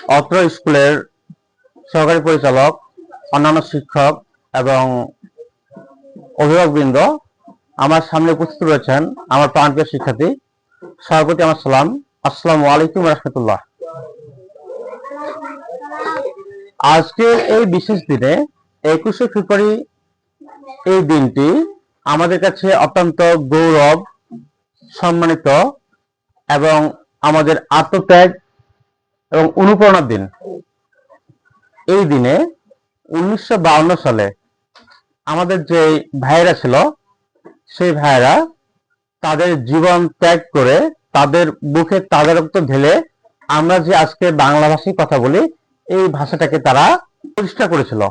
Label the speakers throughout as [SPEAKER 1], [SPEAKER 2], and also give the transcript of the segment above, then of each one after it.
[SPEAKER 1] অত্র স্কুলের সহকারী পরিচালক, অন্যান্য শিক্ষক এবং অভিভাবকবৃন্দ, আমার সামনে উপস্থিত রয়েছেন আমার প্রাণপ্রিয় শিক্ষার্থী। সর্বপ্রতি আমার সালাম, আসসালামু আলাইকুম রহমতুল্লাহ। আজকের এই বিশেষ দিনে 21শে ফেব্রুয়ারি, এই দিনটি আমাদের কাছে অত্যন্ত গৌরব, সম্মানিত এবং আমাদের আত্মত্যাগ এবং অনুপ্রেরণার দিন। এই দিনে 1952 সালে আমাদের যে ভাইয়েরা ছিল, সেই ভাইয়েরা তাদের জীবন ত্যাগ করে, তাদের বুকে তাদের রক্ত ঢেলে আমরা যে আজকে বাংলা ভাষায় কথা বলি, এই ভাষাটাকে তারা প্রতিষ্ঠা করেছিল।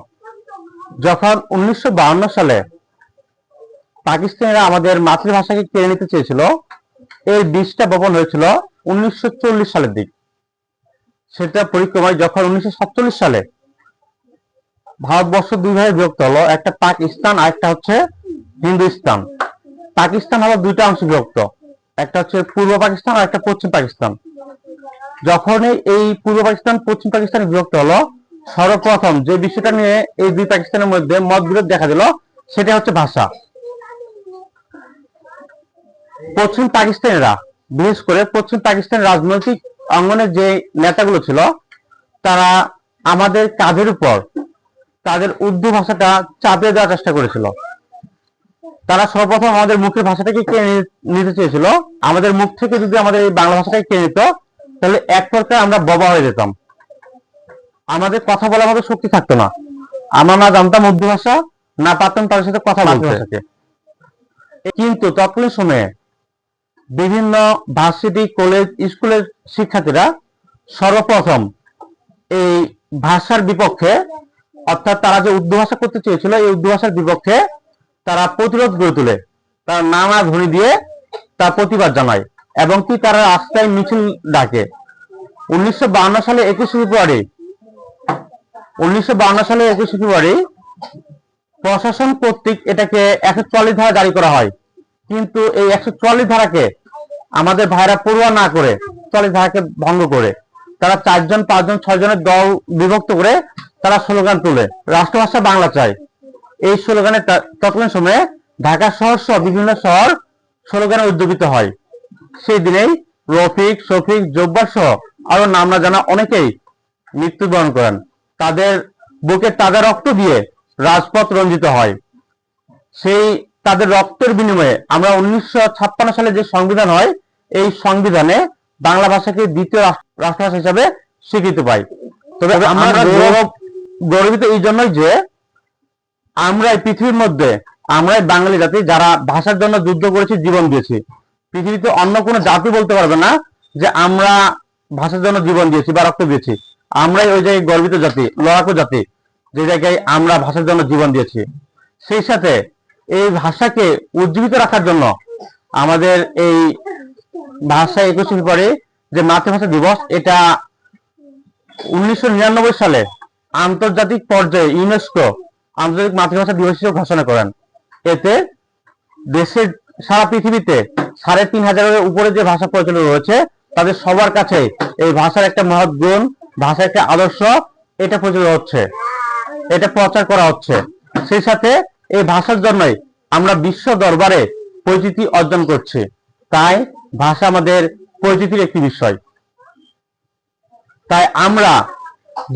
[SPEAKER 1] যখন 1952 সালে পাকিস্তানিরা আমাদের মাতৃভাষাকে কেড়ে নিতে চেয়েছিল, এর বীজটা বপন হয়েছিল 1940 সালের দিক। সেটা পরিক্রমায় যখন 1947 সালে ভারতবর্ষ দুই ভাগে বিভক্ত হলো, একটা পাকিস্তান আর একটা হচ্ছে হিন্দুস্তান। পাকিস্তান হলো দুইটা অংশে বিভক্ত, একটা হচ্ছে পূর্ব পাকিস্তান আর একটা পশ্চিম পাকিস্তান। যখনই এই পূর্ব পাকিস্তান পশ্চিম পাকিস্তান বিভক্ত হলো, সর্বপ্রথম যে বিষয়টা নিয়ে এই দুই পাকিস্তানের মধ্যে মতবিরোধ দেখা দিল, সেটা হচ্ছে ভাষা। পশ্চিম পাকিস্তানিরা, বিশেষ করে পশ্চিম পাকিস্তানের রাজনৈতিক অঙ্গনের যে নেতাগুলো ছিল, তারা আমাদের কাঁধের উপর তাদের উর্দু ভাষাটা চাপিয়ে দেওয়ার চেষ্টা করেছিল। তারা সর্বপ্রথম আমাদের মুখের ভাষাটাকে কেড়ে নিতে চেয়েছিল। আমাদের মুখ থেকে যদি আমাদের এই বাংলা ভাষাটাকে কেড়ে নিত, তাহলে এক প্রকার আমরা বোবা হয়ে যেতাম, আমাদের কথা বলার মতো শক্তি থাকতো না। আমরা না জানতাম উর্দু ভাষা, না পারতাম তাদের সাথে কথা বলতে। কিন্তু তৎকালীন সময়ে বিভিন্ন ভার্সিটি, কলেজ, স্কুলের শিক্ষার্থীরা সর্বপ্রথম এই ভাষার বিপক্ষে, অর্থাৎ তারা যে উর্দু ভাষা করতে চেয়েছিল, এই উর্দু ভাষার বিপক্ষে তারা প্রতিরোধ গড়ে তোলে। তারা নানা ধ্বনি দিয়ে তার প্রতিবাদ জানায় এবং কি তারা রাস্তায় মিছিল ডাকে। 1952 সালে 21শে ফেব্রুয়ারি প্রশাসন কর্তৃক এটাকে 144 ধারা জারি করা হয়। কিন্তু এই 144 ধারাকে আমাদের ভাইরা পড়ুয়া না করে, 144 ধারাকে ভঙ্গ করে তারা 4 জন, 5 জন, 6 জনের দল বিভক্ত করে তারা স্লোগান তোলে, রাষ্ট্রভাষা বাংলা চাই। এই স্লোগানে তৎকালীন সময়ে ঢাকা শহর সহ বিভিন্ন শহর স্লোগানে উদ্যোগিত হয়। সেই দিনেই রফিক, শফিক, জব্বার সহ আরো নাম না জানা অনেকেই মৃত্যুবরণ করেন। তাদের বুকে তাজা রক্ত দিয়ে রাজপথ রঞ্জিত হয়। সেই তাদের রক্তের বিনিময়ে আমরা 1956 সালে যে সংবিধান হয়, এই সংবিধানে বাংলা ভাষাকে দ্বিতীয় রাষ্ট্রভাষা হিসাবে স্বীকৃতি পাই। তবে আমরা গর্বিত এই জন্যই যে আমরা এই পৃথিবীর মধ্যে, আমরাই বাঙালি জাতি যারা ভাষার জন্য যুদ্ধ করেছি, জীবন দিয়েছি। পৃথিবীতে অন্য কোনো জাতি বলতে পারবে না যে আমরা ভাষার জন্য জীবন দিয়েছি বা রক্ত দিয়েছি। আমরাই ওই জায়গায় গর্বিত জাতি, লড়াকু জাতি, যে জায়গায় আমরা ভাষার জন্য জীবন দিয়েছি। সেই সাথে এই ভাষাকে উজ্জীবিত রাখার জন্য আমাদের এই ভাষা 21শে ফেব্রুয়ারি যে মাতৃভাষা দিবস, এটা 1999 সালে আন্তর্জাতিক পর্যায়ে ইউনেস্কো আন্তর্জাতিক মাতৃভাষা দিবস হিসেবে ঘোষণা করেন। এতে দেশের সারা পৃথিবীতে 3500-এর উপরে যে ভাষা প্রচলিত রয়েছে, তাদের সবার কাছে এই ভাষার একটা মহৎ গুণ, ভাষার একটা আদর্শ, এটা প্রচলিত হচ্ছে, এটা প্রচার করা হচ্ছে। সেই সাথে এই ভাষার জন্যই আমরা বিশ্ব দরবারে পরিচিতি অর্জন করছি। তাই ভাষা আমাদের পরিচিতির একটি বিষয়। তাই আমরা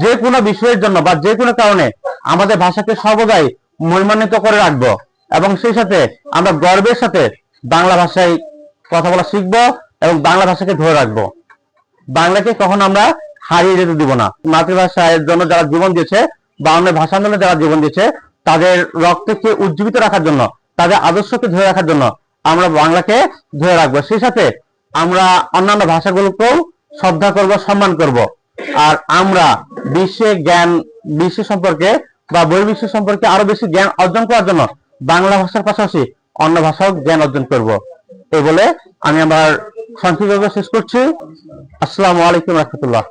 [SPEAKER 1] যে কোনো বিষয়ের জন্য বা যে কোনো কারণে আমাদের ভাষাকে সর্বদাই মহিমান্বিত করে রাখবো এবং সেই সাথে আমরা গর্বের সাথে বাংলা ভাষায় কথা বলা শিখবো এবং বাংলা ভাষাকে ধরে রাখবো। বাংলাকে কখনো আমরা হারিয়ে যেতে দিব না। মাতৃভাষার জন্য যারা জীবন দিয়েছে বা অন্য ভাষা আন্দোলনে যারা জীবন দিয়েছে, তাদের রক্তকে উজ্জীবিত রাখার জন্য, তাদের আদর্শকে ধরে রাখার জন্য আমরা বাংলাকে ধরে রাখবো। সেই সাথে আমরা অন্যান্য ভাষাগুলোকেও শ্রদ্ধা করব, সম্মান করব। আর আমরা বিশ্ব সম্পর্কে বা বহির্বিশ্ব সম্পর্কে আরো বেশি জ্ঞান অর্জন করার জন্য বাংলা ভাষার পাশাপাশি অন্য ভাষাও জ্ঞান অর্জন করব। এই বলে আমি আমার সংক্ষিপ্ত শেষ করছি। আসসালামু আলাইকুম রহমতুল্লাহ।